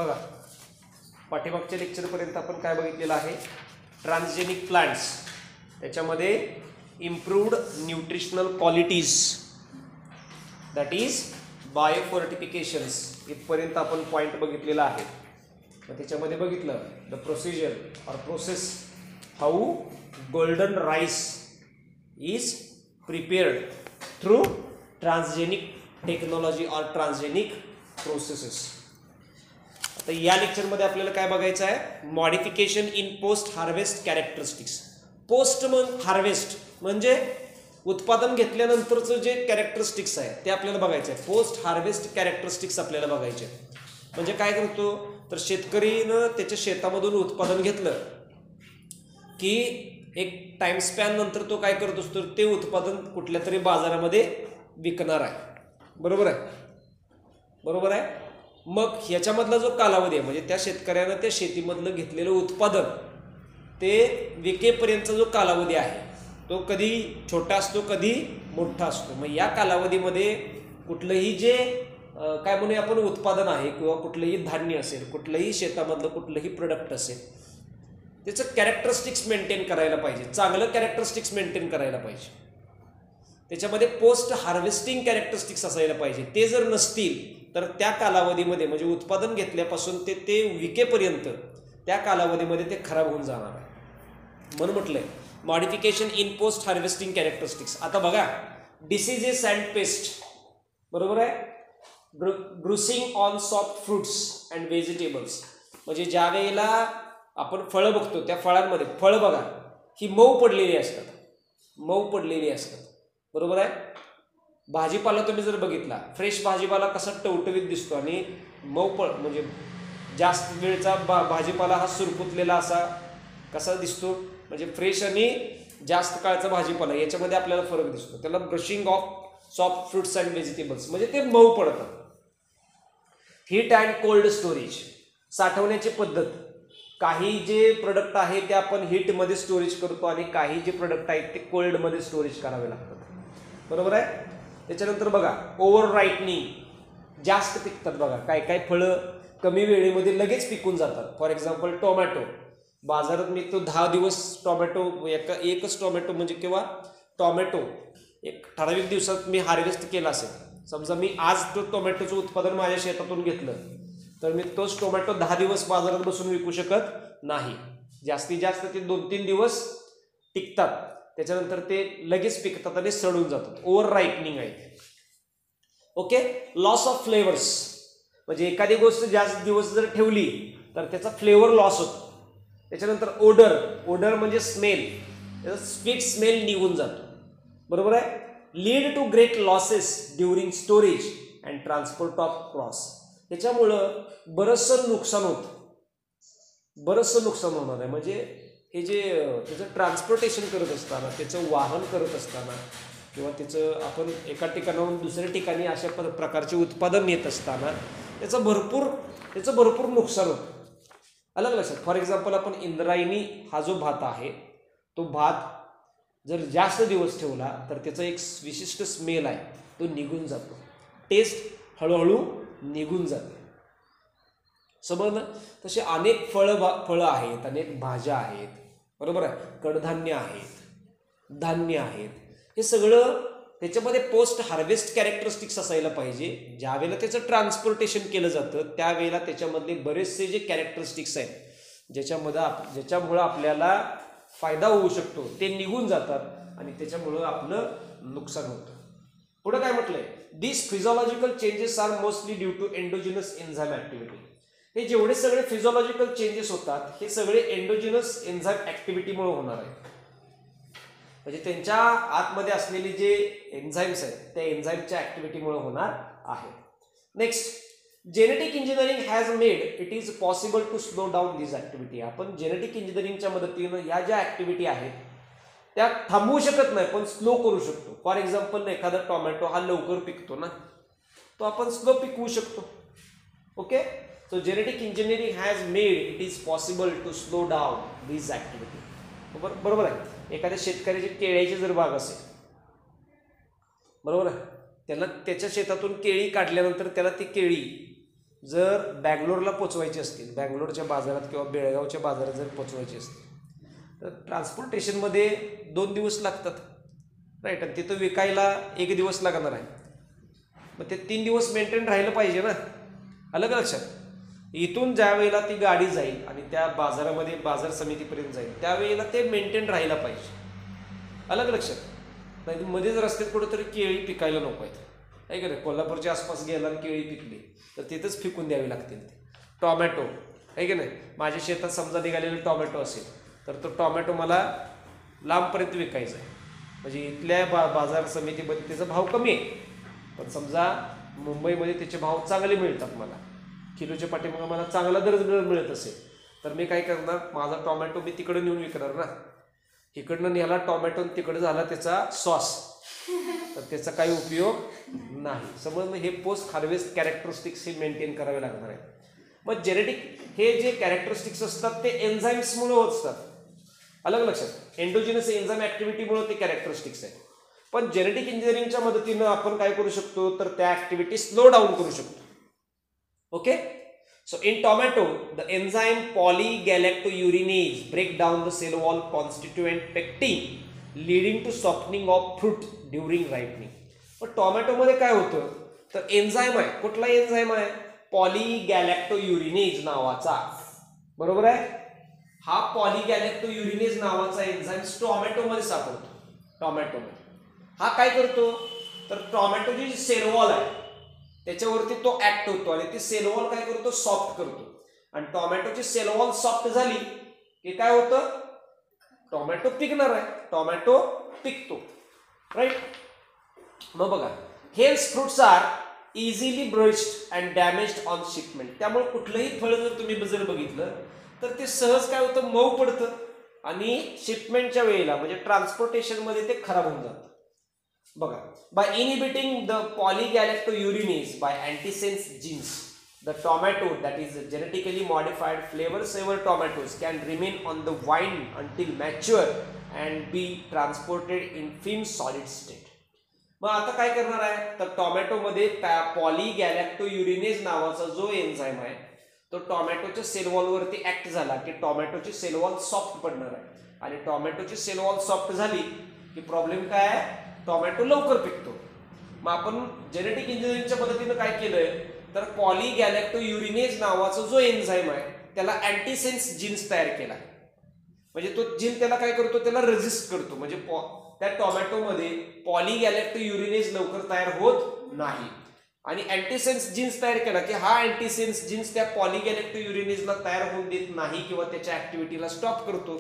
बघा पाठीमागच्या लेक्चरपर्यंत आपण काय बघितलेलं आहे, ट्रान्सजेनिक प्लांट्स, त्याच्यामध्ये improved nutritional qualities that is biofortifications इथपर्यंत आपण पॉईंट बघितलेला आहे. मग त्याच्यामध्ये बघितलं the procedure or process how golden rice is prepared through transgenic technology or transgenic processes. आता या लेक्चरमध्ये आपल्याला काय बघायचं आहे, modification in post harvest characteristics. Post harvest म्हणजे उत्पादन घेतल्यानंतरचं जे कॅरेक्टरिस्टिक्स आहे ते आपल्याला बघायचं आहे. पोस्ट हार्वेस्ट कॅरेक्टरिस्टिक्स आपल्याला बघायचे. म्हणजे काय करतो तर शेतकरीनं त्याच्या शेतामधून उत्पादन घेतलं की एक टाइम स्पॅन नंतर तो काय करत असतो, ते उत्पादन कुठल्या तरी बाजारामध्ये विकणार आहे. बरोबर आहे, बरोबर आहे. मग ह्याच्यामधला जो कालावधी आहे म्हणजे त्या शेतकऱ्यानं त्या शेतीमधलं घेतलेलं उत्पादन ते विकेपर्यंतचा जो कालावधी आहे तो कधी छोटा असतो कधी मोठा असतो. मग या कालावधीमध्ये कुठलंही जे काय म्हणूया आपण उत्पादन आहे किंवा कुठलंही धान्य असेल, कुठलंही शेतामधलं कुठलंही प्रोडक्ट असेल, त्याचं कॅरेक्टरिस्टिक्स मेंटेन करायला पाहिजे, चांगलं कॅरेक्टरिस्टिक्स मेंटेन करायला पाहिजे. त्याच्यामध्ये पोस्ट हार्वेस्टिंग कॅरेक्टरिस्टिक्स असायला पाहिजे. ते जर नसतील तर त्या कालावधीमध्ये म्हणजे उत्पादन घेतल्यापासून ते विकेपर्यंत त्या कालावधीमध्ये ते खराब होऊन जाणार आहे. म्हणून म्हटलंय modification in post harvesting characteristics. आता बघा डिसीजेस अँड पेस्ट, बरोबर आहे. Bruising on soft fruits and vegetables, म्हणजे ज्या वेळेला आपण फळं बघतो त्या फळांमध्ये फळं बघा ही मऊ पडलेली असतात, मऊ पडलेली असतात. बरोबर आहे. भाजीपाला तुम्ही जर बघितला, फ्रेश भाजीपाला कसा टवटवीत दिसतो आणि मऊ म्हणजे जास्त वेळचा भाजीपाला हा सुरकुतलेला असा कसा दिसतो, म्हणजे फ्रेश आणि जास्त काळचा भाजीपाला याच्यामध्ये आपल्याला फरक दिसतो. त्याला brushing of soft fruits and vegetables म्हणजे ते मऊ पडतात. हीट अँड कोल्ड स्टोरेज, साठवण्याची पद्धत. काही जे प्रोडक्ट आहे ते आपण हीटमध्ये स्टोरेज करतो आणि काही जे प्रोडक्ट आहेत ते कोल्डमध्ये स्टोरेज करावे लागतात. बरोबर आहे. त्याच्यानंतर बघा ओव्हर राईटनिंग, जास्त पिकतात. बघा काय काय फळं कमी वेळेमध्ये लगेच पिकून जातात. फॉर एक्झाम्पल टोमॅटो बाजारात मी तो 10 दिवस टोमॅटो एकच टोमॅटो म्हणजे किंवा टोमॅटो एक ठराविक दिवसात मी हार्वेस्ट केला असेल. समजा मी आज तो टोमॅटोचं उत्पादन माझ्या शेतातून घेतलं तर मी तोच टोमॅटो 10 दिवस बाजारात बसून विकू शकत नाही. जास्तीत जास्त ते 2-3 दिवस टिकतात, त्याच्यानंतर ते लगेच पिकतात आणि सडून जातात. ओव्हर राईटनिंग आहे. ओके. लॉस ऑफ फ्लेवर्स, म्हणजे एखादी गोष्ट जास्त दिवस जर ठेवली तर त्याचा फ्लेवर लॉस होतो. त्याच्यानंतर ओडर, ओडर म्हणजे स्मेल, त्याचा स्वीट स्मेल निघून जातो. बरोबर आहे. Lead to great losses during storage and transport of crops, त्याच्यामुळं बरंचसं नुकसान होतं, बरंचसं नुकसान होणार आहे. म्हणजे हे जे त्याचं ट्रान्सपोर्टेशन करत असताना, त्याचं वाहन करत असताना किंवा त्याचं आपण एका ठिकाणाहून दुसऱ्या ठिकाणी अशा प्रकारचे उत्पादन नेत असताना त्याचं भरपूर नुकसान होतं. अलग लक्षात. फॉर एक्झाम्पल आपण इंद्रायणी हा जो भात आहे तो भात जर जास्त दिवस ठेवला तर त्याचा एक विशिष्ट स्मेल आहे तो निघून जातो, टेस्ट हळूहळू निघून जाते. समजलं. तसे अनेक फळं आहेत, अनेक भाज्या आहेत. बरोबर आहे. कडधान्य आहेत, धान्य आहेत. हे सगळं त्याच्यामध्ये पोस्ट हार्वेस्ट कॅरेक्टरिस्टिक्स असायला पाहिजे. ज्यावेळेला त्याचं ट्रान्सपोर्टेशन केलं जातं त्यावेळेला त्याच्यामधले बरेचसे जे कॅरेक्टरिस्टिक्स आहेत ज्याच्यामुळं आपल्याला फायदा होऊ शकतो ते निघून जातात आणि त्याच्यामुळं आपलं नुकसान होतं. पुढे काय म्हटलंय, this physiological changes are mostly due to endogenous enzyme activity. हे जेवढे सगळे फिजिओलॉजिकल चेंजेस होतात हे सगळे एंडोजिनस एन्झाइम ऍक्टिव्हिटीमुळे होणार आहे. म्हणजे त्यांच्या आतमध्ये असलेली जे एन्झाइम्स आहेत त्या एन्झाइमच्या ऍक्टिव्हिटीमुळे होणार आहे. Next, genetic engineering has made it is possible to slow down this activity. आपण जेनेटिक इंजिनिअरिंगच्या मदतीनं या ज्या ऍक्टिव्हिटी आहेत त्या थांबवू शकत नाही पण स्लो करू शकतो. फॉर एक्झाम्पल एखादा टोमॅटो हा लवकर पिकतो ना, तो आपण स्लो पिकवू शकतो. Okay. So genetic engineering has made it is possible to slow down this activity. बरोबर आहे. एखाद्या शेतकऱ्याची केळ्याची जर बाग असेल, बरोबर आहे, त्याला त्याच्या शेतातून केळी काढल्यानंतर त्याला ती केळी जर बँगलोरला पोचवायचे असतील, बँगलोरच्या बाजारात किंवा बेळगावच्या बाजारात जर पोचवायचे असतील तर ट्रान्सपोर्टेशनमध्ये 2 दिवस लागतात, राईट. आणि तिथं विकायला 1 दिवस लागणार आहे. मग ते 3 दिवस मेंटेन राहिलं पाहिजे ना. अलग लक्षात. इथून ज्या वेळेला ती गाडी जाईल आणि त्या बाजारामध्ये बाजार समितीपर्यंत जाईल त्यावेळेला ते मेंटेन राहायला पाहिजे. अलग लक्षात. नाही मध्येच रस्त्यात कुठंतरी केळी पिकायला नको आहेत, आहे का नाही. कोल्हापूरच्या आसपास गेला आणि केळी पिकली तर तिथंच फेकून द्यावी लागतील. टॉमॅटो आहे की नाही, माझ्या शेतात समजा निघालेले टॉमॅटो असेल तर तो टॉमॅटो मला लांबपर्यंत विकायचा आहे. म्हणजे इथल्या बाजार समितीमध्ये त्याचा भाव कमी आहे, पण समजा मुंबईमध्ये त्याचे भाव चांगले मिळतात, मला किलोच्या पाठीमागे मला चांगला दर मिळत असेल तर मी काय करणार, माझा टॉमॅटो मी तिकडं नेऊन विकणार ना. इकडनं न्याला टॉमॅटो तिकडं झाला त्याचा सॉस, तर त्याचा काही उपयोग नाही. समज हे पोस्ट हार्वेस्ट कॅरेक्टरिस्टिक्स हे मेंटेन करावे लागणार आहे. मग जेनेटिक हे जे कॅरेक्टरिस्टिक्स असतात ते एन्झाईम्समुळे होत असतात. अलग लक्षात. एंडोजिनस एन्झाईम ऍक्टिव्हिटीमुळे ते कॅरेक्टरिस्टिक्स आहे. पण जेनेटिक इंजिनिअरिंगच्या मदतीनं आपण काय करू शकतो तर त्या ऍक्टिव्हिटी स्लो डाऊन करू शकतो. Okay. So in tomato, the enzyme polygalacturonase break down the cell wall constituent pectin, leading to softening of fruit during ripening. पण टोमॅटोमध्ये काय होतं तर एन्झाईम आहे. कुठला एन्झाईम आहे? पॉलीगॅलॅक्टोयुरिनेज नावाचा. बरोबर आहे. हा पॉलीगॅलॅक्टोयुरिनेज नावाचा एन्झाईम टोमॅटोमध्ये सापडतो. टोमॅटोमध्ये हा काय करतो तर टोमॅटोची जी सेल वॉल आहे त्याच्यावरती तो ऍक्ट होतो आणि ती सेल वॉल काय करतो सॉफ्ट करतो. आणि टोमॅटोची सेल वॉल सॉफ्ट झाली की काय होतं टोमॅटो पिकणार आहे, टोमॅटो पिकतो, राईट. मग बघा, हेल्स fruits are easily bruised and damaged on shipment. त्यामुळे कुठलंही फळ जर तुम्ही बघितलं तर ते सहज काय होतं मऊ पडतं आणि शिपमेंटच्या वेळेला म्हणजे ट्रान्सपोर्टेशन मध्ये ते खराब होऊन जातं. बघा, by inhibiting the polygalacturonase by antisense genes the tomato that is genetically modified flavor saver tomatoes can remain on the vine until mature and be transported in film solid state. मग आता काय करणार आहे तर टोमॅटोमध्ये पॉलीगॅलॅक्टोयुरिनेज नावाचा जो एन्झाईम आहे तो टोमॅटोच्या सेल वॉलवरती ऍक्ट झाला की टोमॅटोची सेल वॉल सॉफ्ट पडणार आहे. आणि टोमॅटोची सेल वॉल सॉफ्ट झाली की प्रॉब्लेम काय आहे टोमॅटो लवकर पिकतो. मग आपण जेनेटिक इंजिनिअरिंगच्या मदतीनं काय केलंय तर पॉलीगॅलॅक्टोयुरिनेज नावाचा जो एन्झाईम आहे त्याला अँटीसेन्स जीन्स तयार केला. म्हणजे तो जीन त्याला काय करतो त्याला रेजिस्ट करतो. म्हणजे त्या टोमॅटोमध्ये पॉलीगॅलॅक्टोयुरिनेज लवकर तयार होत नाही. आणि अँटीसेन्स जीन्स तयार केला की हा अँटीसेन्स जीन्स त्या पॉलीगॅलॅक्टोयुरिनेजला तयार होऊन देत नाही किंवा त्याच्या ऍक्टिव्हिटीला स्टॉप करतो.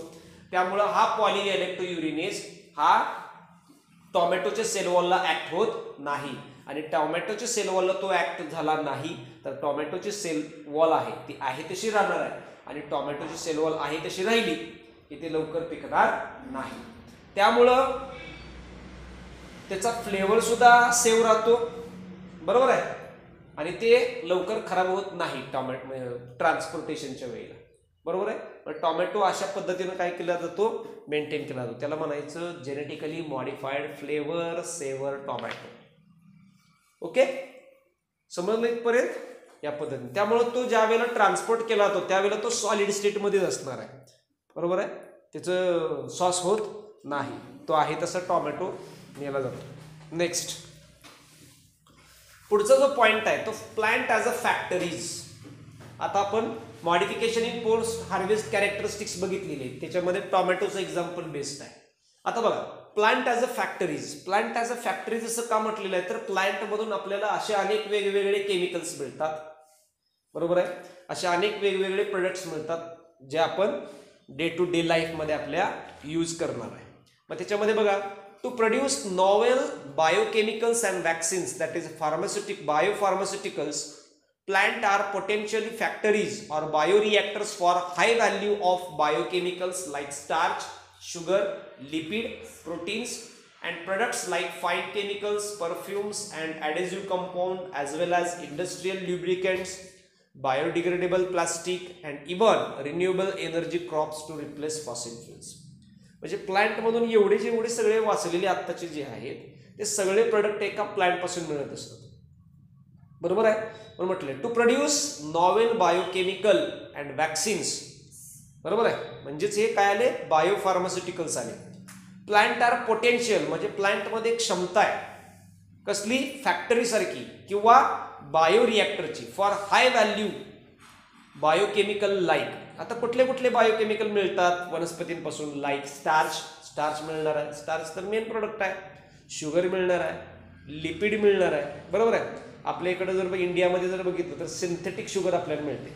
त्यामुळं हा पॉलीगॅलॅक्टोयुरिनेज हा टोमॅटोच्या सेल वॉलला ऍक्ट होत नाही. आणि टोमॅटोच्या सेल वॉलला तो ऍक्ट झाला नाही तर टोमॅटोची सेल वॉल आहे ती आहे तशी राहणार आहे. आणि टोमॅटोची सेल वॉल आहे तशी राहिली की ते लवकर पिकणार नाही. त्यामुळं त्याचा फ्लेवर सुद्धा सेव्ह राहतो. बरोबर आहे. आणि ते लवकर खराब होत नाही टोमॅटो ट्रान्सपोर्टेशनच्या वेळेला. बरोबर आहे. पण टोमॅटो अशा पद्धतीनं काय केला जातो मेंटेन केला जातो. त्याला म्हणायचं genetically modified Flavr Savr tomato. Okay, समजलं इथपर्यंत या पद्धतीने. त्यामुळे तो ज्या वेळेला ट्रान्सपोर्ट केला जातो त्यावेळेला तो सॉलिड स्टेटमध्येच असणार आहे. बरोबर आहे. त्याचं सॉस होत नाही, तो आहे तसा टोमॅटो नेला जातो. नेक्स्ट पुढचा जो पॉइंट आहे तो प्लांट ॲज अ फॅक्टरीज. आता आपण modification in post harvest characteristics बघितलेली आहे, त्याच्यामध्ये टोमॅटोचं एक्झाम्पल बेस्ट आहे. आता बघा, plant as a factories. Plant as a factories असं का म्हटलेलं आहे तर प्लांटमधून आपल्याला असे अनेक वेगवेगळे केमिकल्स मिळतात. बरोबर आहे. असे अनेक वेगवेगळे प्रोडक्ट्स मिळतात जे आपण डे टू डे लाईफमध्ये आपल्या यूज करणार आहे. मग त्याच्यामध्ये बघा, to produce novel biochemicals and vaccines that is biopharmaceuticals plant are potentially factories or bioreactors for high value of biochemicals like starch, sugar, lipid, proteins and products like fine chemicals, perfumes and adhesive compound as well as industrial lubricants, biodegradable plastic and even renewable energy crops to replace fossil fuels. म्हणजे plant मधून एवढे सगळे वाचलेले आत्ताचे जे आहेत ते सगळे प्रोडक्ट एका प्लांट पासून मिळत असतात. बरोबर आहे. पण म्हटले to produce novel biochemical and vaccines, बरोबर आहे. म्हणजेच हे काय आले, बायोफार्मास्युटिकल्स आले. प्लांट आर पोटेन्शियल, म्हणजे प्लांटमध्ये क्षमता आहे कसली, फॅक्टरी सारखी किंवा बायो रिॲक्टरची for high value biochemical like. आता कुठले कुठले बायोकेमिकल मिळतात वनस्पतींपासून, लाईक स्टार्च मिळणार आहे, स्टार्च तर मेन प्रोडक्ट आहे. शुगर मिळणार आहे, लिपिड मिळणार आहे, बरोबर आहे. आपल्या इकडे जर इंडियामध्ये जर बघितलं तर सिंथेटिक शुगर आपल्याला मिळते,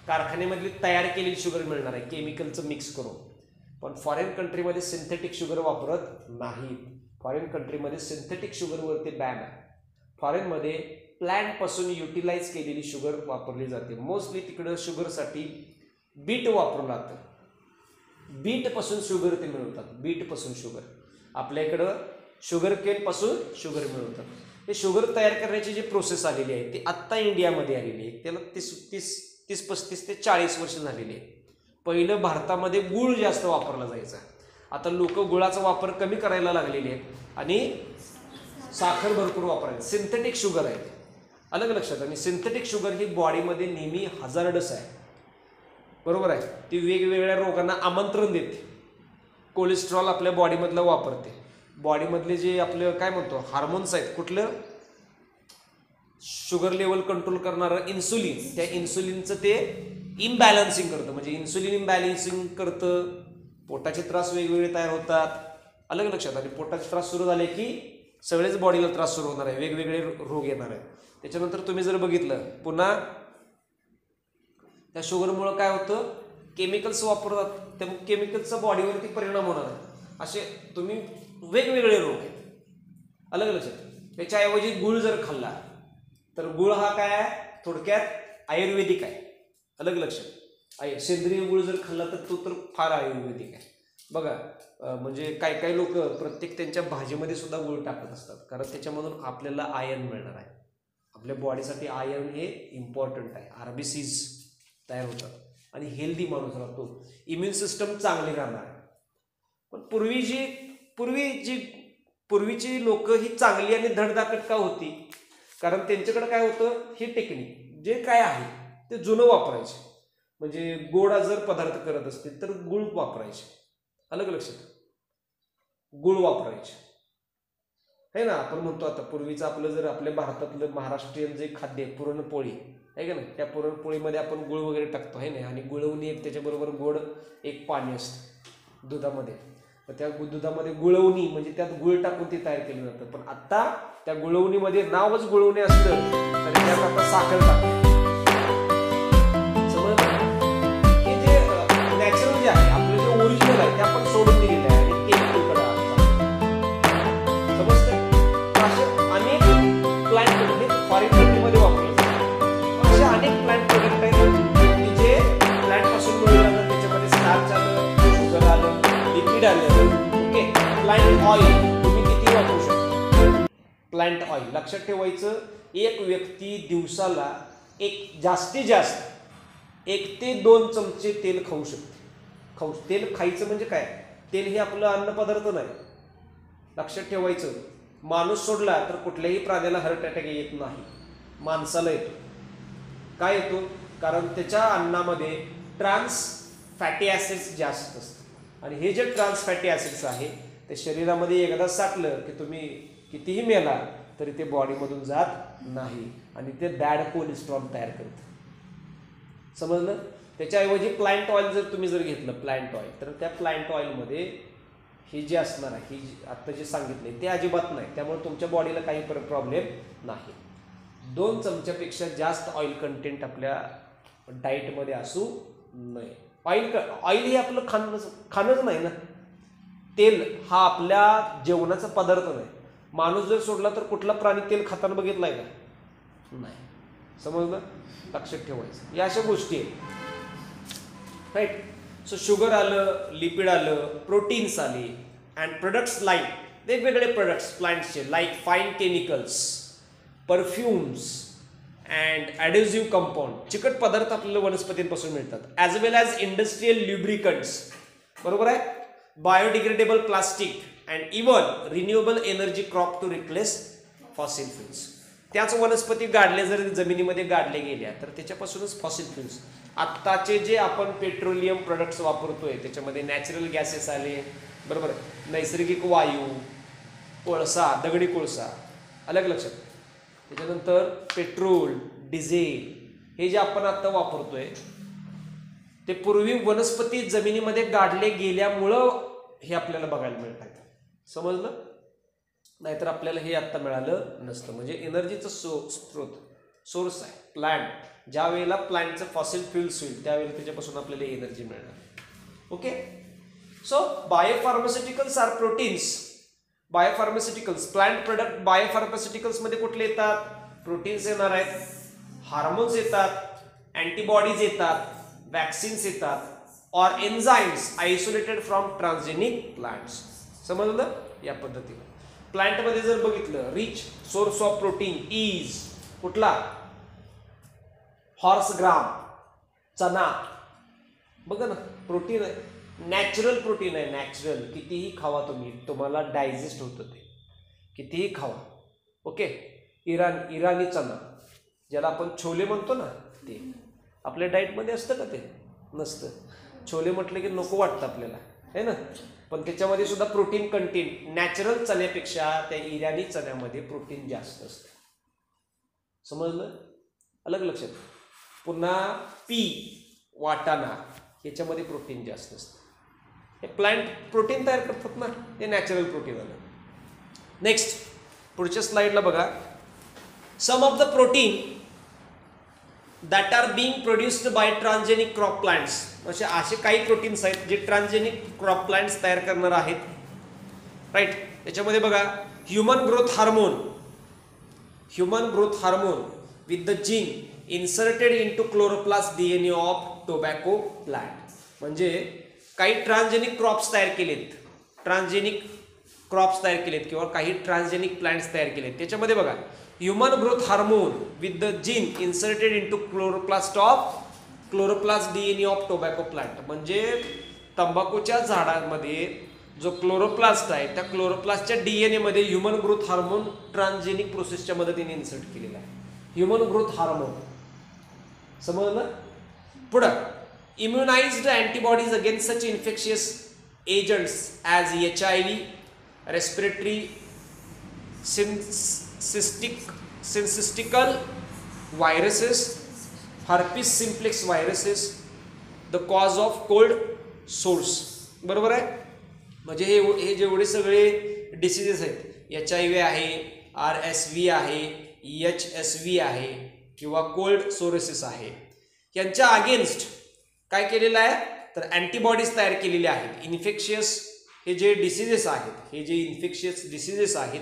कारखान्यामधली तयार केलेली शुगर मिळणार आहे केमिकलचं मिक्स करून. पण फॉरेन कंट्रीमध्ये सिंथेटिक शुगर वापरत नाहीत. फॉरेन कंट्रीमध्ये सिंथेटिक शुगरवरती बॅन आहे. फॉरेनमध्ये प्लॅन्टपासून युटिलाइज केलेली शुगर वापरली जाते. मोस्टली तिकडं शुगरसाठी बीट वापरलं जातं. बीटपासून शुगर ते मिळवतात, बीटपासून शुगर. आपल्या इकडं शुगर केनपासून शुगर मिळवतात. हे शुगर तयार करण्याची जी प्रोसेस आलेली आहे ती आत्ता इंडियामध्ये आलेली आहे. त्याला 30-35 ते 40 वर्ष झालेली आहे. पहिलं भारतामध्ये गुळ जास्त वापरला जायचा. आता लोक गुळाचा वापर कमी करायला लागलेले आहेत आणि साखर भरपूर वापरायला. सिंथेटिक शुगर आहे, अलग लक्षात. आणि सिंथेटिक शुगर ही बॉडीमध्ये नेहमी हजार्डस आहे, बरोबर आहे. ती वेगवेगळ्या रोगांना आमंत्रण देते. कोलेस्ट्रॉल आपल्या बॉडीमधलं वापरते. बॉडीमधले जे आपलं काय म्हणतो हार्मोन्स आहेत, कुठलं शुगर लेवल कंट्रोल करणारं इन्सुलिन, त्या इन्सुलिनचं ते इम्बॅलन्सिंग करतं. म्हणजे इन्सुलिन इम्बॅलन्सिंग करतं, पोटाचे त्रास वेगवेगळे तयार होतात, अलग लक्षात. आणि पोटाचे त्रास सुरू झाले की सगळेच बॉडीला त्रास सुरू होणार आहे, वेगवेगळे रोग येणार आहेत. त्याच्यानंतर तुम्ही जर बघितलं पुन्हा त्या शुगरमुळं काय होतं, केमिकल्स वापरतात, त्या केमिकलचा बॉडीवरती परिणाम होणार आहे. असे तुम्ही वेगवेगळे रोग आहेत, अलग लक्षात. त्याच्याऐवजी गुळ जर खाल्ला तर गुळ हा काय आहे, थोडक्यात आयुर्वेदिक आहे, अलग लक्षात. सेंद्रिय गुळ जर खाल्ला तर तो तर फार आयुर्वेदिक आहे. बघा म्हणजे काही लोक प्रत्येक त्यांच्या भाजीमध्ये सुद्धा गुळ टाकत असतात, कारण त्याच्यामधून आपल्याला आयर्न मिळणार आहे. आपल्या बॉडीसाठी आयर्न हे इम्पॉर्टंट आहे. RBCs तयार होतात आणि हेल्दी माणूस राहतो, इम्युन सिस्टम चांगली राहणार आहे. पण पूर्वीची लोक ही चांगली आणि धडधाकट का होती, कारण त्यांच्याकडे काय होतं, ही टेक्निक जे काय आहे ते जुनं वापरायचे. म्हणजे गोडा जर पदार्थ करत असतील तर गुळ वापरायचे, अलग लक्षात, गुळ वापरायचे आहे ना. आपण म्हणतो आता पूर्वीचं आपलं जर आपल्या भारतातलं महाराष्ट्रीयन जे खाद्य आहे पुरणपोळी आहे का नाही, त्या पुरणपोळीमध्ये आपण गुळ वगैरे टाकतो आहे ना. आणि गुळवणी एक त्याच्याबरोबर गोड एक पाणी असतं दुधामध्ये, त्या दुधामध्ये गुळवणी म्हणजे त्यात गुळ टाकून ते तयार केलं जातं. पण आता त्या गुळवणीमध्ये नावच गुळवणी असतं तरी त्यात आता साखर टाकतो. हे जे नॅचरल जे आहे आपलं जे ओरिजिनल आहे ते आपण सोडून दिलेलं आहे आणि केमिकलकडे समजतं. असे अनेक प्लांट फॉरेन कंट्रीमध्ये वापरले जातात. असे अनेक प्लांट प्रोडक्ट आहेत की जे प्लांटपासून मिळवलं जातं. त्याच्यामध्ये स्टार्च आलं, शुगर आलं, लिक्विड आलं. ओके, प्लांट ऑइल तुम्ही किती वापरू शकता. प्लांट ऑइल लक्षात ठेवायचं, एक व्यक्ती दिवसाला जास्तीत जास्त 1 ते 2 चमचे तेल खाऊ शकते. तेल खायचं म्हणजे काय, तेल हे आपलं अन्नपदार्थ नाही, लक्षात ठेवायचं. माणूस सोडला तर कुठल्याही प्राण्याला हार्ट अटॅक येत नाही, माणसाला येतो. काय येतो, कारण त्याच्या अन्नामध्ये ट्रान्स फॅटी ॲसिड्स जास्त असतात. आणि हे जे ट्रान्स फॅटी ॲसिड्स आहे ते शरीरामध्ये एकदा साठलं की तुम्ही कितीही मेला तरी ते बॉडीमधून जात नाही आणि ते बॅड कोलेस्ट्रॉल तयार करतं. समजलं. त्याच्याऐवजी प्लांट ऑइल जर तुम्ही जर घेतलं प्लांट ऑइल, तर त्या प्लांट ऑइलमध्ये हे जे असणार आहे, ही आत्ता जे सांगितले ते अजिबात नाही. त्यामुळे तुमच्या बॉडीला काही प्रॉब्लेम नाही. 2 चमच्यापेक्षा जास्त ऑइल कंटेंट आपल्या डाईटमध्ये असू नये. ऑइल हे आपलं खाणंच नाही ना. तेल हा आपल्या जेवणाचा पदार्थ नाही. माणूस जर सोडला तर कुठला प्राणी तेल खाताना बघितलाय का, नाही. समजलं, लक्षात ठेवायचं. या अशा गोष्टी आहेत, राईट. सो शुगर आलं, लिपिड आलं, प्रोटीन्स आले अँड प्रोडक्ट्स लाईक वेगवेगळे प्रोडक्ट्स प्लांट्सचे, like fine chemicals, perfumes and adhesive compound, चिकट पदार्थ आपल्याला वनस्पतींपासून मिळतात. As well as industrial lubricants, बरोबर आहे, biodegradable plastic and even renewable energy crop to replace fossil fuels. त्याच वनस्पती गाडल्या जर जमिनीमध्ये गाडल्या गेल्या तर त्याच्यापासूनच फॉसिल फ्युल्स. आत्ताचे जे आपण पेट्रोलियम प्रोडक्ट्स वापरतोय त्याच्यामध्ये नॅचरल गॅसेस आले, बरोबर, नैसर्गिक वायू, कोळसा, दगडी कोळसा, अलग लक्षात. त्याच्यानंतर पेट्रोल, डिझेल, हे जे आपण आता वापरतोय ते पूर्वी वनस्पती जमिनीमध्ये गाडले गेल्यामुळं हे आपल्याला बघायला मिळतात. समजलं? नाहीतर आपल्याला हे आत्ता मिळालं नसतं. म्हणजे एनर्जीचं स्रोत, सोर्स आहे प्लांट. ज्या वेळेला प्लांटचं फॉसिल फ्युल्स होईल त्यावेळेला त्याच्यापासून आपल्याला एनर्जी मिळणार. Okay. So biopharmaceuticals are proteins. Biopharmaceuticals, plant product biopharmaceuticals मध्ये कुठले येतात? प्रोटीन्स येणार आहेत, हार्मोन्स येतात, अँटीबॉडीज येतात, वॅक्सिन्स येतात, और enzymes isolated from transgenic plants. समजलं? या पद्धतीने प्लांटमध्ये जर बघितलं, rich source of protein is कुठला? हॉर्स ग्राम, चना. बघा ना, प्रोटीन आहे, नॅचरल प्रोटीन आहे, नॅचरल. कितीही खावा तुम्ही, तुम्हाला डायजेस्ट होतं ते, कितीही खावा. ओके. इराणी चना, ज्याला आपण छोले म्हणतो ना, ते आपल्या डाएटमध्ये असतं का? ते नसतं. छोले म्हटलं की नको वाटतं आपल्याला, है ना, पण त्याच्यामध्ये सुद्धा प्रोटीन कंटेंट नॅचरल चण्यापेक्षा त्या इराणी चण्यामध्ये प्रोटीन जास्त असतं. समजलं? अलग लक्षात. पुन्हा पी, वाटाणा, याच्यामध्ये प्रोटीन जास्त असतं. हे प्लांट प्रोटीन तयार करतात ना, हे नॅचरल प्रोटीन आलं. नेक्स्ट पुढच्या स्लाइडला बघा. Some of the protein that are being produced by transgenic crop plants. असे काही प्रोटीन्स आहेत जे ट्रान्सजेनिक क्रॉप प्लांट्स तयार करणार आहेत. राईट. त्याच्यामध्ये बघा, human growth hormone, human growth hormone with the gene inserted into chloroplast DNA of tobacco plant. म्हणजे काही ट्रान्सजेनिक क्रॉप्स तयार केलेत, ट्रान्सजेनिक क्रॉप्स तयार केलेत किंवा काही ट्रान्सजेनिक प्लांट्स तयार केलेत. त्याच्यामध्ये बघा, human growth hormone with the gene inserted into chloroplast DNA of tobacco plant. म्हणजे तंबाखूच्या झाडामध्ये जो क्लोरोप्लास्ट आहे त्या क्लोरोप्लास्टच्या DNA मध्ये ह्युमन ग्रोथ हार्मोन ट्रान्सजेनिक प्रोसेसच्या मदतीने इन्सर्ट केलेला आहे. Human growth hormone. समजलं? पुढं, immunized antibodies against such infectious agents as HIV, respiratory syncytial viruses, herpes simplex viruses, the cause of cold sores. बरोबर आहे? म्हणजे हे जेवढे सगळे डिसीजेस आहेत, HIV आहे, RSV आहे, HSV आहे किंवा कोल्ड सोरेसिस आहे, यांच्या अगेन्स्ट काय केलेलं आहे? तर अँटीबॉडीज तयार केलेल्या आहेत. इन्फेक्शियस हे जे डिसीजेस आहेत, हे जे इन्फेक्शियस डिसीजेस आहेत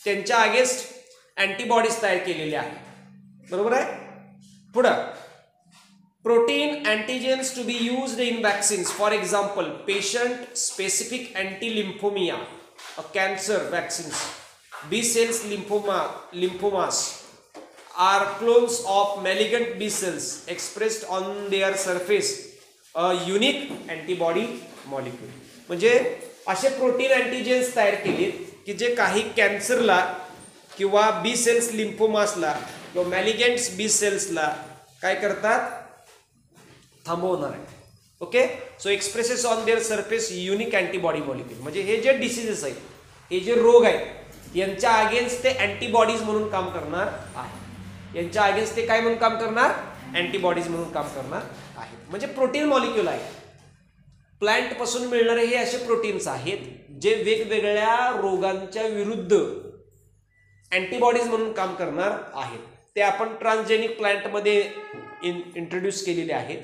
त्यांच्या अगेन्स्ट अँटीबॉडीज तयार केलेल्या आहेत. बरोबर आहे? पुढं, protein antigens to be used in vaccines. For example, patient specific anti lymphoma, a cancer vaccines, B cells lymphomas are clones of malignant B cells expressed on their surface a unique antibody molecule. म्हणजे असे protein अँटीजेन्स तयार केले की जे काही कॅन्सरला किंवा बी cells लिम्फोमासला किंवा मॅलिगंट्स बी सेल्सला काय करतात? थांबवणार आहे. Okay. So expresses on their surface unique antibody molecule. म्हणजे हे जे डिसीजेस आहेत, हे जे रोग आहेत, यांच्या अगेन्स्ट ते अँटीबॉडीज म्हणून काम करणार आहे. यांच्या अगेन्स्ट ते काय म्हणून काम करणार? अँटीबॉडीज म्हणून काम करणार आहेत. म्हणजे प्रोटीन मॉलिक्यूल आहे. प्लांट पासून मिळणारे हे असे प्रोटीन्स आहेत जे वेगवेगळ्या रोगांच्या विरुद्ध अँटीबॉडीज म्हणून काम करणार आहेत. ते आपण ट्रान्सजेनिक प्लांटमध्ये इंट्रोड्यूस केलेले आहेत.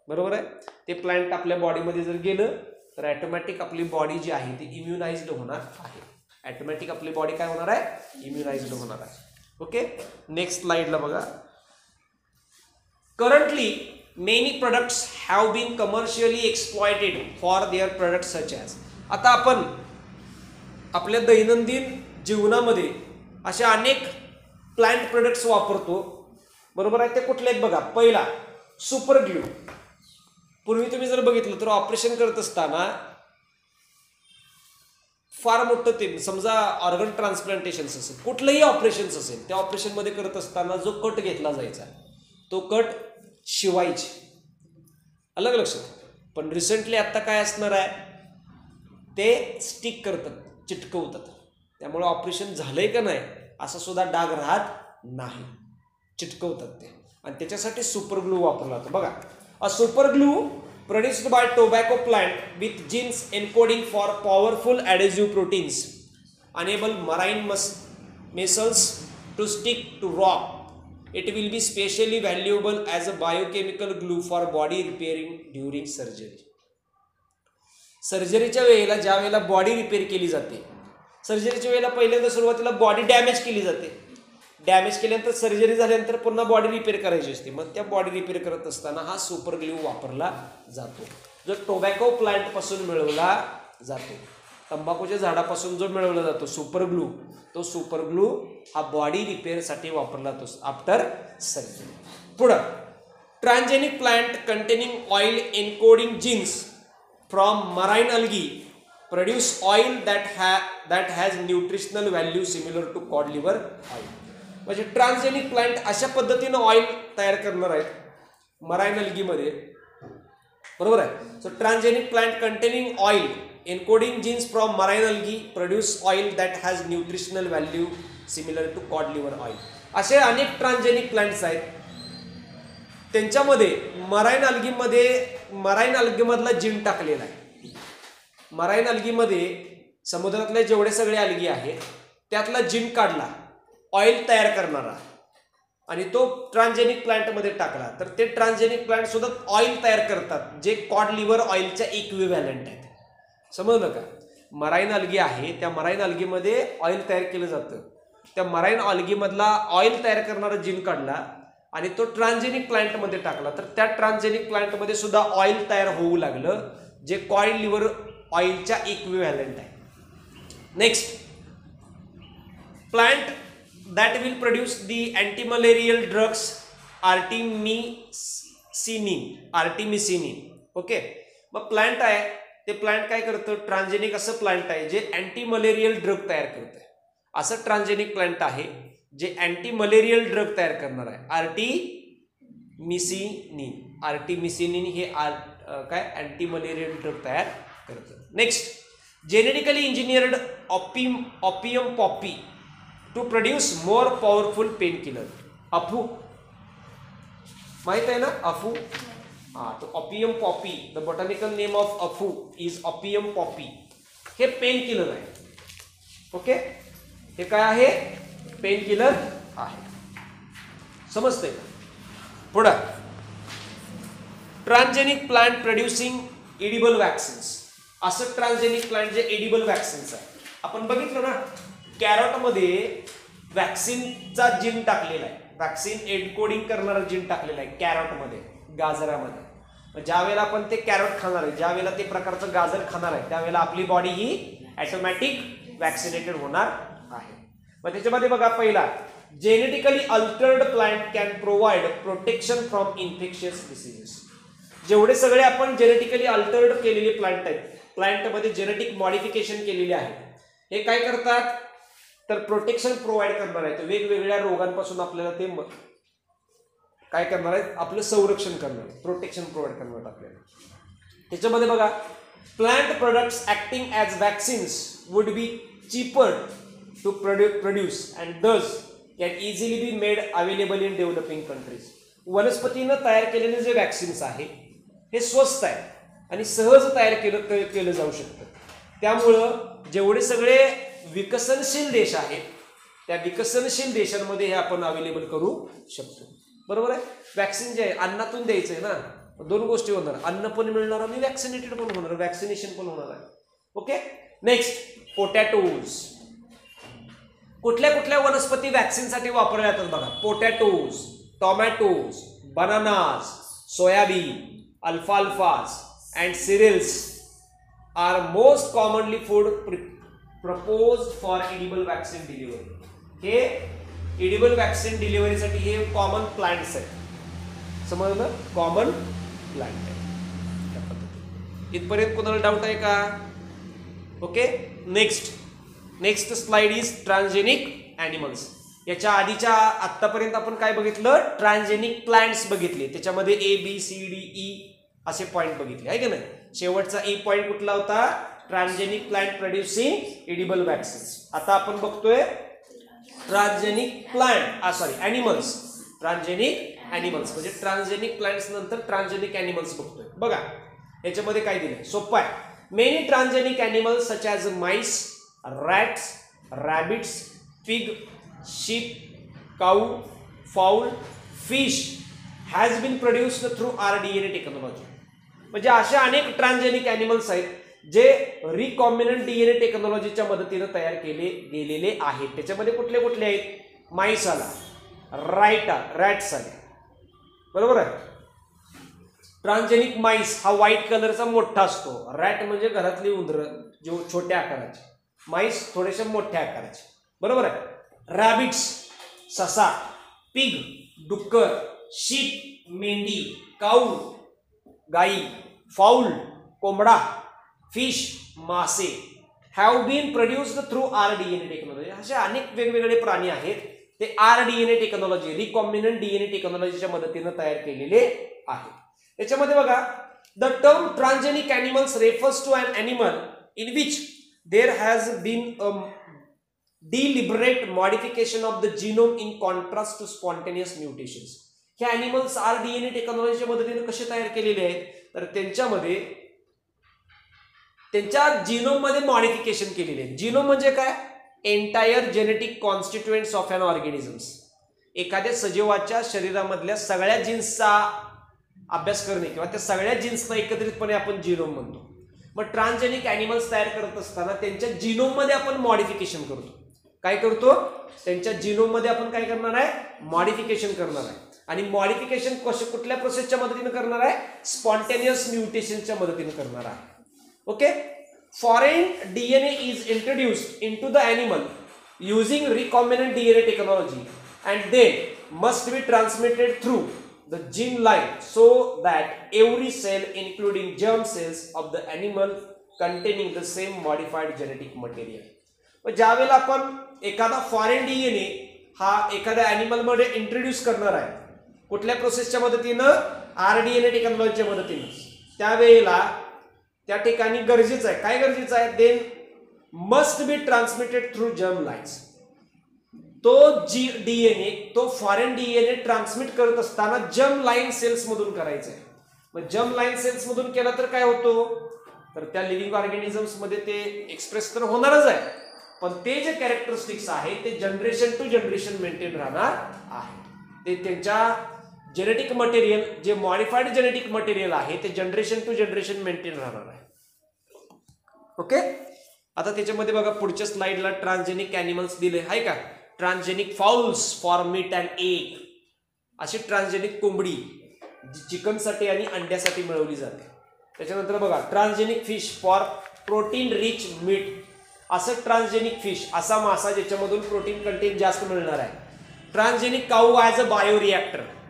बरोबर आहे? ते प्लांट आपल्या बॉडीमध्ये जर गेलं तर ऑटोमॅटिक आपली बॉडी जी आहे ती इम्युनाइज्ड होणार आहे. ऑटोमॅटिक आपली बॉडी काय होणार आहे? इम्युनाइज्ड होणार आहे. ओके. नेक्स्ट स्लाइडला बघा. Currently many products have been commercially exploited for their products such as. आता आपण आपल्या दैनंदिन जीवनामध्ये अशा अनेक प्लांट प्रोडक्ट्स वापरतो. बरोबर आहे? ते कुठले आहेत बघा. पहिला, सुपर ग्लू. पूर्वी तुम्ही जर बघितलं तर ऑपरेशन करत असताना फार मोठं ते समजा ऑर्गन ट्रान्सप्लांटेशन्स असेल, कुठलंही ऑपरेशन्स असेल, त्या ऑपरेशनमध्ये करत असताना जो कट घेतला जायचा तो कट शिवायचे, अलग लक्षात. पण रिसेंटली आत्ता काय असणार आहे, ते स्टिक करतात, चिटकवतात. त्यामुळे ऑपरेशन झालंय का नाही असा सुद्धा डाग राहत नाही, चिटकवतात ते. आणि त्याच्यासाठी सुपर ग्लू वापरला जातो. बघा, a super glue produced by tobacco plant with genes encoding for powerful adhesive proteins enable marine mussels to stick to rock. It will be specially valuable as a biochemical glue for body repairing during surgery. सर्जरीच्या वेळेला ज्या वेळेला body repair केली जाते, सर्जरीच्या वेळेला पहिल्यांदा सुरुवातीला body damage केली जाते, डॅमेज केल्यानंतर सर्जरी झाल्यानंतर पुन्हा बॉडी रिपेअर करायची असते. मग त्या बॉडी रिपेअर करत असताना हा सुपर ग्लू वापरला जातो, जो टोबॅको प्लांट पासून मिळवला जातो. तंबाखूच्या झाडापासून जो मिळवला जातो सुपर ग्लू, तो सुपर ग्लू हा बॉडी रिपेअरसाठी वापरला जातो आफ्टर सर्जरी. पुढं, transgenic plant containing oil encoding genes from marine algae produce oil that has nutritional value similar to cod liver oil. म्हणजे ट्रान्सजेनिक प्लांट अशा पद्धतीनं ऑइल तयार करणार आहेत मराइन अल्गीमध्ये, बरोबर आहे. So transgenic plant containing oil encoding genes from marine algae produce oil that has nutritional value similar to cod liver oil. असे अनेक ट्रान्सजेनिक प्लांट्स आहेत, त्यांच्यामध्ये मराइन अल्गीमधला जीन टाकलेला आहे. मराइन अल्गीमध्ये समुद्रातले जेवढे सगळे अल्गी आहेत त्यातला जीन काढला ऑइल तयार करणारा आणि तो ट्रान्सजेनिक प्लांटमध्ये टाकला, तर ते ट्रान्सजेनिक प्लांट सुद्धा ऑइल तयार करतात जे कॉड लिव्हर ऑइलच्या इक्विव्हॅलंट आहेत. समजलं का? मराइन अल्गी आहे, त्या मराइन अल्गीमध्ये ऑइल तयार केलं जातं. त्या मराइन अल्गीमधला ऑइल तयार करणारा जीन काढला आणि तो ट्रान्सजेनिक प्लांटमध्ये टाकला, तर त्या ट्रान्सजेनिक प्लांटमध्ये सुद्धा ऑइल तयार होऊ लागलं जे कॉड लिव्हर ऑइलच्या इक्विव्हॅलंट आहे. Next, plant that will produce the antimalarial drugs artemisinin. Okay, मग प्लांट आहे, ते प्लांट काय करतं, ट्रान्सजेनिक असं प्लांट आहे जे अँटी मलेरियल ड्रग तयार करतं. असं ट्रान्सजेनिक प्लांट आहे जे अँटी मलेरियल ड्रग तयार करणार आहे, आर्टिमिसिनिन हे काय अँटी मलेरियल ड्रग तयार करतं. Next, genetically engineered opium poppy to produce more powerful pain killer. अफू माहित आहे ना, अफू. हाँ, तो opium poppy, the botanical name of अफू इज ऑपियम पॉपी. हे पेन किलर आहे. ओके, हे काय आहे, पेन किलर आहे. समजते का? पुढं, transgenic plant producing edible vaccines. असं ट्रान्सजेनिक प्लांट जे एडिबल वॅक्सिन्स आहे. आपण बघितलं ना, कॅरॉटमध्ये वॅक्सिनचा जीन टाकलेला आहे, वॅक्सिन एन्कोडिंग करणारा जीन टाकलेला आहे कॅरॉटमध्ये, गाजरामध्ये. ज्या वेळेला आपण ते कॅरॉट खाणार आहे, ज्या वेळेला ते प्रकारचं गाजर खाणार आहे, त्यावेळेला आपली बॉडी ही ऑटोमॅटिक वॅक्सिनेटेड होणार आहे. मग त्याच्यामध्ये बघा, पहिला, genetically Altered plant can provide protection from infectious diseases. जेवढे सगळे आपण जेनेटिकली अल्टर्ड केलेले प्लांट आहेत, प्लांटमध्ये जेनेटिक मॉडिफिकेशन केलेले आहे, हे काय करतात, तर प्रोटेक्शन प्रोव्हाइड करणार आहेत. वेगवेगळ्या रोगांपासून आपल्याला ते काय करणार आहेत, आपलं संरक्षण करणार आहेत, प्रोटेक्शन प्रोव्हाइड करणार आहेत आपल्याला. त्याच्यामध्ये बघा, plant products acting as vaccines would be cheaper to produce and thus can easily be made available in developing countries. वनस्पतीनं तयार केलेले जे वॅक्सिन्स आहे हे स्वस्त आहे आणि सहज तयार केलं जाऊ शकतं. त्यामुळं जेवढे सगळे विकसनशील देश आहेत त्या विकसनशील देशांमध्ये हे आपण अवेलेबल करू शकतो. बरोबर आहे. वॅक्सिन जे आहे अन्नातून द्यायचं आहे ना, दोन गोष्टी होणार, अन्न पण मिळणार आणि वॅक्सिनेटेड पण होणार, वॅक्सिनेशन पण होणार आहे. ओके. Next, potatoes. कुठल्या कुठल्या वनस्पती वॅक्सिनसाठी वापरल्या जातात बघा. पोटॅटोज, टोमॅटोज, बनानाज, सोयाबीन, अल्फाल्फाज and cereals are most commonly food propose for edible vaccine delivery. हे एडिबल वॅक्सिन डिलिव्हरीसाठी हे कॉमन प्लांट्स आहेत. समजलं, कॉमन प्लांट आहे. इथपर्यंत कोणाला डाऊट आहे का? Okay. Next slide is transgenic animals. याच्या आधीच्या आतापर्यंत आपण काय बघितलं, ट्रान्सजेनिक प्लांट्स बघितले, त्याच्यामध्ये ABCDE असे पॉइंट बघितले आहे की नाही. शेवटचा E पॉइंट कुठला होता, transgenic plant producing edible vaccines. आता आपण बघतोय ट्रान्सजेनिक ॲनिमल्स. ट्रान्सजेनिक ॲनिमल्स म्हणजे ट्रान्सजेनिक प्लांट्स नंतर ट्रान्सजेनिक ॲनिमल्स बघतोय. बघा याच्यामध्ये काय दिलंय, सोपं आहे. Many transgenic animals such as mice, rats, rabbit's, pig, sheep, cow, fowl, fish has been produced through rDNA technology. म्हणजे अशा अनेक ट्रान्सजेनिक ॲनिमल्स आहेत जे रिकॉम्बिनंट DNA टेक्नॉलॉजीच्या मदतीने तयार केले गेलेले आहेत. त्याच्यामध्ये कुठले कुठले आहेत, माईस आला, रॅट्स आले, बरोबर आहे. ट्रान्सजेनिक माईस हा व्हाईट कलरचा मोठा असतो, रॅट म्हणजे घरातली उंदर जो छोट्या आकाराची, माईस थोडेसे मोठ्या आकाराचे, बरोबर आहे. रॅबिट्स ससा, पिग डुक्कर, शीप मेंढी, काऊ गाई, फाऊल कोंबडा, फिश मासे, have been produced through rDNA technology. असे अनेक वेगवेगळे प्राणी आहेत ते rDNA टेक्नॉलॉजी, रिकॉम्बिनंट DNA टेक्नॉलॉजीच्या मदतीने तयार केलेले आहेत. याच्यामध्ये बघा, the term transgenic animals refers to an animal in which there has been deliberate modification of the genome in contrast to spontaneous mutations. हे ॲनिमल्स rDNA टेक्नॉलॉजीच्या मदतीने कसे तयार केलेले आहेत, तर त्यांच्यामध्ये त्यांच्या जीनोम मध्ये मॉडिफिकेशन केलेले आहे. जीनोम म्हणजे काय, entire genetic constituents of an organisms. एखाद्या सजीवाच्या शरीरामधल्या सगळ्या जीन्सचा अभ्यास करणे किंवा त्या सगळ्या जीन्सना एकत्रितपणे आपण जीनोम म्हणतो. मग ट्रान्सजेनिक ॲनिमल्स तयार करत असताना त्यांच्या जीनोम मध्ये आपण मॉडिफिकेशन करतो. काय करतो, त्यांच्या जीनोम मध्ये आपण काय करणार आहे, मॉडिफिकेशन करणार आहे. आणि मॉडिफिकेशन कुठल्या प्रोसेसच्या मदतीने करणार आहे, स्पॉन्टेनियस म्युटेशनच्या मदतीने करणार आहे. Okay. Foreign DNA is introduced into the animal using recombinant DNA technology and then must be transmitted through the gene line so that every cell including germ cells of the animal containing the same modified genetic material. ज्यावेळेला आपण एखादा foreign DNA हा एखाद्या animal मध्ये introduce करणार आहे कुठल्या प्रोसेसच्या मदतीनं, rDNA टेक्नॉलॉजीच्या मदतीनं, त्यावेळेला त्या ठिकाणी गरजेचं आहे, काय गरजेचं आहे, then must be transmitted through germ lines. तो DNA तो फॉरेन DNA ट्रान्समिट करत असताना जर्म लाईन सेल्स मधून करायचं आहे. मग जर्म लाईन सेल्स मधून केला तर काय होतो, तर त्या लिव्हिंग ऑर्गॅनिझम्स मध्ये ते एक्सप्रेस तर होणारच आहे, पण ते जे कॅरेक्टरिस्टिक्स आहेत ते जनरेशन टू जनरेशन मेंटेन राहणार आहे. ते त्यांच्या जेनेटिक मटेरियल, जे मॉडिफाईड जेनेटिक मटेरियल आहे ते जनरेशन टू जनरेशन मेंटेन राहणार आहे. ओके. आता त्याच्यामध्ये बघा पुढच्या स्लाइडला ट्रान्सजेनिक ॲनिमल्स दिले आहे का. Transgenic fowls for meat and egg, अशी ट्रान्सजेनिक कोंबडी जी चिकनसाठी आणि अंड्यासाठी मिळवली जाते. त्याच्यानंतर बघा transgenic fish for protein rich meat, असं ट्रान्सजेनिक फिश असा मासा ज्याच्यामधून प्रोटीन कंटेंट जास्त मिळणार आहे. ट्रान्सजेनिक काऊ ॲज अ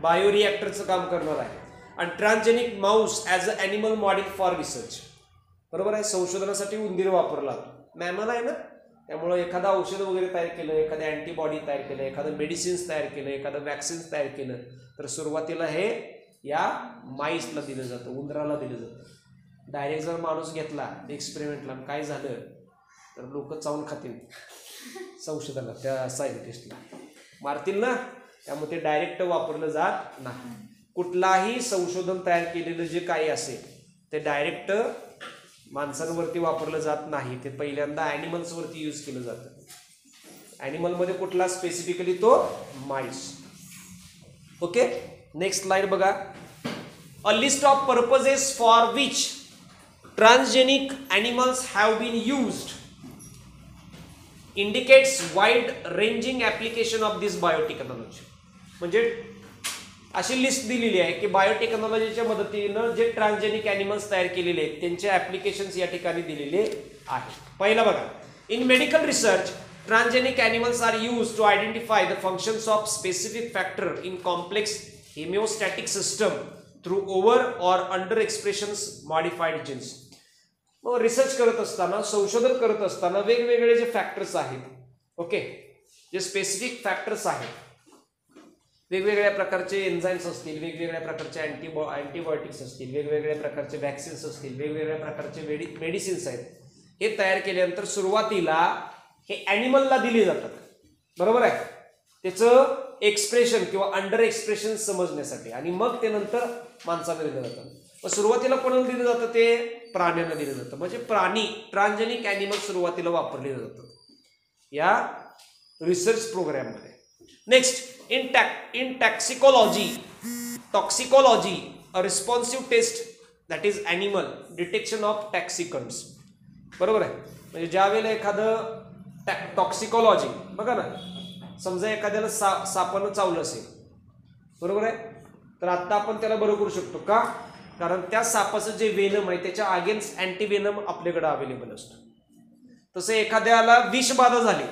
बायोरिॲक्टरचं काम करणार आहे. आणि transgenic Mouse as a animal model for research, बरोबर आहे, संशोधनासाठी उंदीर वापरला जातो, मॅमल आहे ना, त्यामुळे एखादं औषध वगैरे तयार केलं, एखादं अँटीबॉडी तयार केलं, एखादं मेडिसिन्स तयार केलं, एखादं वॅक्सिन्स तयार केलं तर सुरुवातीला हे या माईसला दिलं जातं, उंदराला दिलं जातं. डायरेक्ट जर माणूस घेतला एक्सपेरिमेंटला काय झालं तर लोक चावून खातील, संशोधनाला त्या सायंटिस्टला मारतील ना, त्यामुळे ते डायरेक्ट वापरलं जात नाही. कुठलाही संशोधन तयार केलेलं जे काही असेल ते डायरेक्ट माणसांवरती वापरलं जात नाही, ते पहिल्यांदा ॲनिमल्सवरती यूज केलं जातं. ॲनिमलमध्ये कुठला स्पेसिफिकली तो माईस. ओके. नेक्स्ट स्लाइड बघा. A list of purposes for which transgenic animals have been used indicates wide ranging application of this biotechnology. म्हणजे अशी लिस्ट दिलेली आहे की बायोटेक्नॉलॉजीच्या मदतीनं जे ट्रान्सजेनिक ॲनिमल्स तयार केलेले आहेत त्यांचे ॲप्लिकेशन्स या ठिकाणी दिलेले आहेत. पहिला बघा, in medical research transgenic animals are use to identify the functions of specific factor in complex haemostatic system through over or under expressions modified genes. मग रिसर्च करत असताना, संशोधन करत असताना वेगवेगळे जे फॅक्टर्स आहेत, ओके, जे स्पेसिफिक फॅक्टर्स आहेत, वेगवेगळ्या प्रकारचे एन्झाईम्स असतील, वेगवेगळ्या प्रकारचे अँटीबायोटिक्स असतील, वेगवेगळ्या प्रकारचे वॅक्सिन्स असतील, वेगवेगळ्या प्रकारचे मेडिसिन्स आहेत, हे तयार केल्यानंतर सुरुवातीला हे ॲनिमलला दिले जातात, बरोबर आहे, त्याचं एक्सप्रेशन किंवा अंडर एक्सप्रेशन समजण्यासाठी, आणि मग ते नंतर माणसाला दिलं जातं. मग सुरुवातीला कोणाला दिलं जातं, ते प्राण्यांना दिलं जातं. म्हणजे प्राणी, ट्रान्सजेनिक ॲनिमल सुरुवातीला वापरले जातात या रिसर्च प्रोग्राममध्ये. Next, in toxicology a responsive test that is animal detection of toxicants, बरोबर आहे. म्हणजे ज्या वेळेला एखादं टॉक्सिकोलॉजी, बघा ना, समजा एखाद्याला सापानं चावलं असेल, बरोबर आहे, तर आत्ता आपण त्याला बरं करू शकतो का, कारण त्या सापाचं जे वेनम आहे त्याच्या अगेन्स्ट अँटीवेनम आपल्याकडे अवेलेबल असतो. तसं एखाद्याला विषबाधा झाली,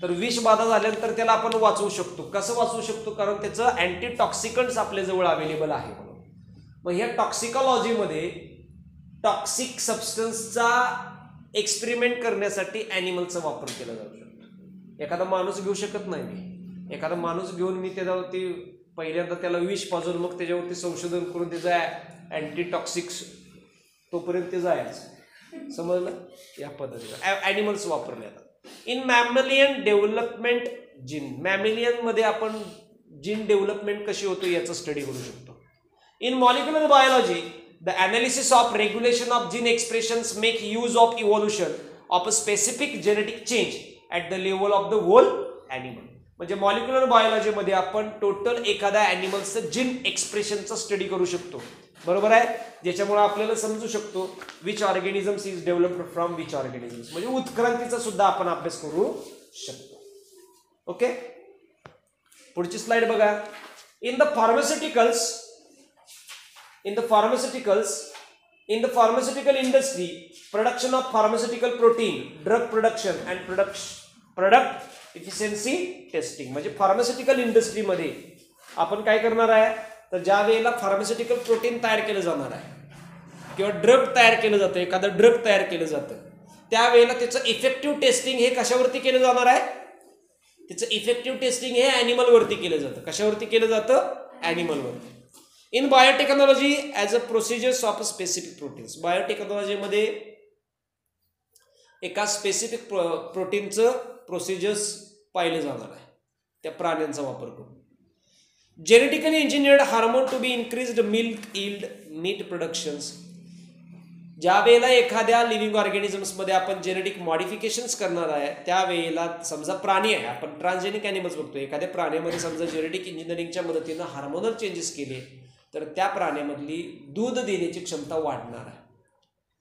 तर विषबाधा झाल्यानंतर त्याला आपण वाचवू शकतो. कसं वाचवू शकतो, कारण त्याचं अँटीटॉक्सिकंट्स आपल्याजवळ अवेलेबल आहे म्हणून. मग ह्या टॉक्सिकोलॉजीमध्ये टॉक्सिक सबस्टन्सचा एक्सपेरिमेंट करण्यासाठी ॲनिमलचा वापर केला जाऊ शकतो. एखादा माणूस घेऊ शकत नाही मी, एखादा माणूस घेऊन मी त्याच्यावरती पहिल्यांदा त्याला विष पाजून मग त्याच्यावरती संशोधन करून त्याचा अँटीटॉक्सिक्स तोपर्यंत ते जायचं, समजलं. या पद्धतीनं ॲनिमल्स वापरले जातात. इन मॅमलियन डेव्हलपमेंट जीन, मॅमेलियनमध्ये आपण जीन डेव्हलपमेंट कशी होतो याचा स्टडी करू शकतो. In molecular biology the analysis of regulation of gene expressions make use of evolution of a specific genetic change at the level of the whole animal. म्हणजे मॉलिक्युलर बायोलॉजीमध्ये आपण टोटल एखाद्या ॲनिमलचं जीन एक्सप्रेशनचा स्टडी करू शकतो, बरोबर आहे, ज्याच्यामुळे आपल्याला समजू शकतो which organisms is developed from which organisms. म्हणजे उत्क्रांतीचा सुद्धा आपण अभ्यास करू शकतो. ओके, पुढची स्लाइड बघा. In the pharmaceutical industry production of pharmaceutical protein, drug production and product efficiency testing. म्हणजे फार्मास्युटिकल इंडस्ट्रीमध्ये आपण काय करणार आहे, तर ज्या वेळेला फार्मास्युटिकल प्रोटीन तयार केलं जाणार आहे किंवा ड्रग तयार केलं जातं, एखादं ड्रग तयार केलं जातं, त्यावेळेला त्याचं इफेक्टिव्ह टेस्टिंग हे कशावरती केलं जाणार आहे, त्याचं इफेक्टिव्ह टेस्टिंग हे ॲनिमलवरती केलं जातं. कशावरती केलं जातं, ॲनिमलवरती. In biotechnology as a procedures of specific proteins, बायोटेक्नॉलॉजीमध्ये एका स्पेसिफिक प्रोटीनचं प्रोसिजर्स पाहिले जाणार आहे त्या प्राण्यांचा वापर करून. Genetically engineered hormone to be increased milk yield meat productions, ज्या वेळेला एखाद्या लिव्हिंग ऑर्गॅनिझम्समध्ये आपण जेनेटिक मॉडिफिकेशन्स करणार आहे त्यावेळेला, समजा प्राणी आहे, आपण ट्रान्सजेनिक ॲनिमल्स बघतो, एखाद्या प्राण्यामध्ये समजा जेनेटिक इंजिनिअरिंगच्या मदतीनं हार्मोनल चेंजेस केले तर त्या प्राण्यामधली दूध देण्याची क्षमता वाढणार आहे,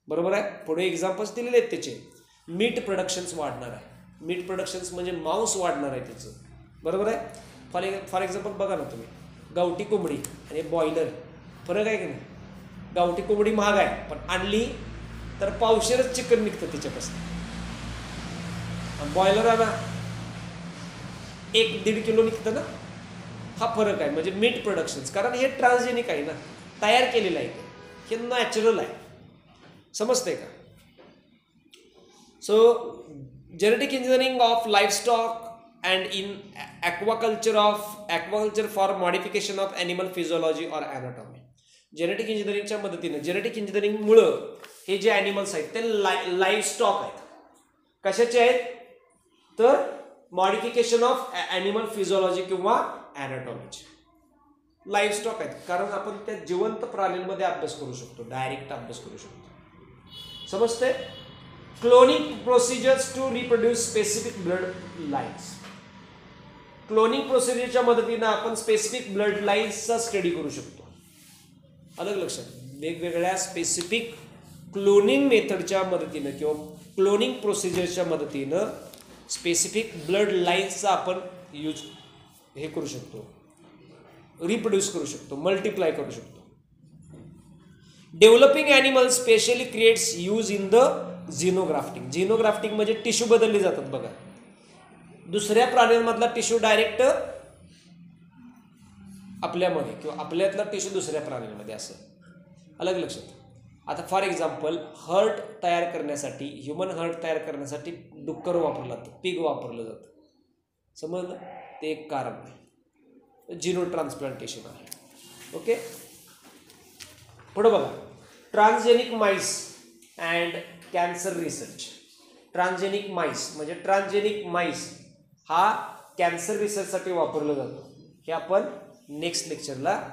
बरोबर आहे. पुढे एक्झाम्पल्स दिलेले आहेत त्याचे. मीट प्रोडक्शन्स वाढणार आहे, मीट प्रोडक्शन्स म्हणजे मांस वाढणार आहे त्याचं, बरोबर आहे. फॉर एक्झाम्पल बघा ना तुम्ही, गावठी कोंबडी आणि बॉयलर, फरक आहे की नाही. गावठी कोंबडी महाग आहे, पण आणली तर पावशेरच चिकन निघतं त्याच्यापासून. बॉयलर आणा 1-1.5 किलो निघतं ना, हा फरक आहे. म्हणजे मीट प्रोडक्शन्स, कारण हे ट्रान्सजेनिक आहे ना, तयार केलेलं आहे, हे नॅचरल आहे, समजतंय का. So genetic engineering of livestock and in aquaculture for modification of animal physiology or anatomy. Genetic इंजिनिअरिंगच्या मदतीनं, जेनेटिक इंजिनिअरिंगमुळं हे जे ॲनिमल्स आहेत ते लाईफस्टॉक आहेत. कशाचे आहेत, तर मॉडिफिकेशन ऑफ ॲनिमल फिजिओलॉजी किंवा ॲनाटॉमीचे लाईफस्टॉक आहेत, कारण आपण त्या जिवंत प्राण्यांमध्ये अभ्यास करू शकतो, डायरेक्ट अभ्यास करू शकतो, समजते. Cloning procedures to reproduce specific blood lines, cloning प्रोसिजरच्या मदतीनं आपण स्पेसिफिक ब्लड लाईन्सचा स्टडी करू शकतो. अलग लक्षात, वेगवेगळ्या स्पेसिफिक क्लोनिंग मेथडच्या मदतीनं किंवा क्लोनिंग प्रोसिजरच्या मदतीनं स्पेसिफिक ब्लड लाईन्सचा आपण यूज हे करू शकतो, रिप्रोड्यूस करू शकतो, मल्टिप्लाय करू शकतो. Developing animal specially creates use in the xenografting. Xenografting म्हणजे टिश्यू बदलले जातात बघा, दुसऱ्या प्राण्यांमधला टिश्यू डायरेक्ट आपल्यामध्ये किंवा आपल्यातला टिश्यू दुसऱ्या प्राण्यांमध्ये, असं अलग लक्षात. आता फॉर एक्झाम्पल हर्ट तयार करण्यासाठी, ह्युमन हर्ट तयार करण्यासाठी डुक्कर वापरलं जातं, पिग वापरलं जातं. समजलं? ते एक कारण आहे. जिनो ट्रान्सप्लांटेशन आहे. ओके, पुढं बघा. Transgenic MICE and cancer research. Transgenic MICE म्हणजे ट्रान्सजेनिक माईस हा कॅन्सर रिसर्चसाठी वापरला जातो. हे आपण नेक्स्ट लेक्चरला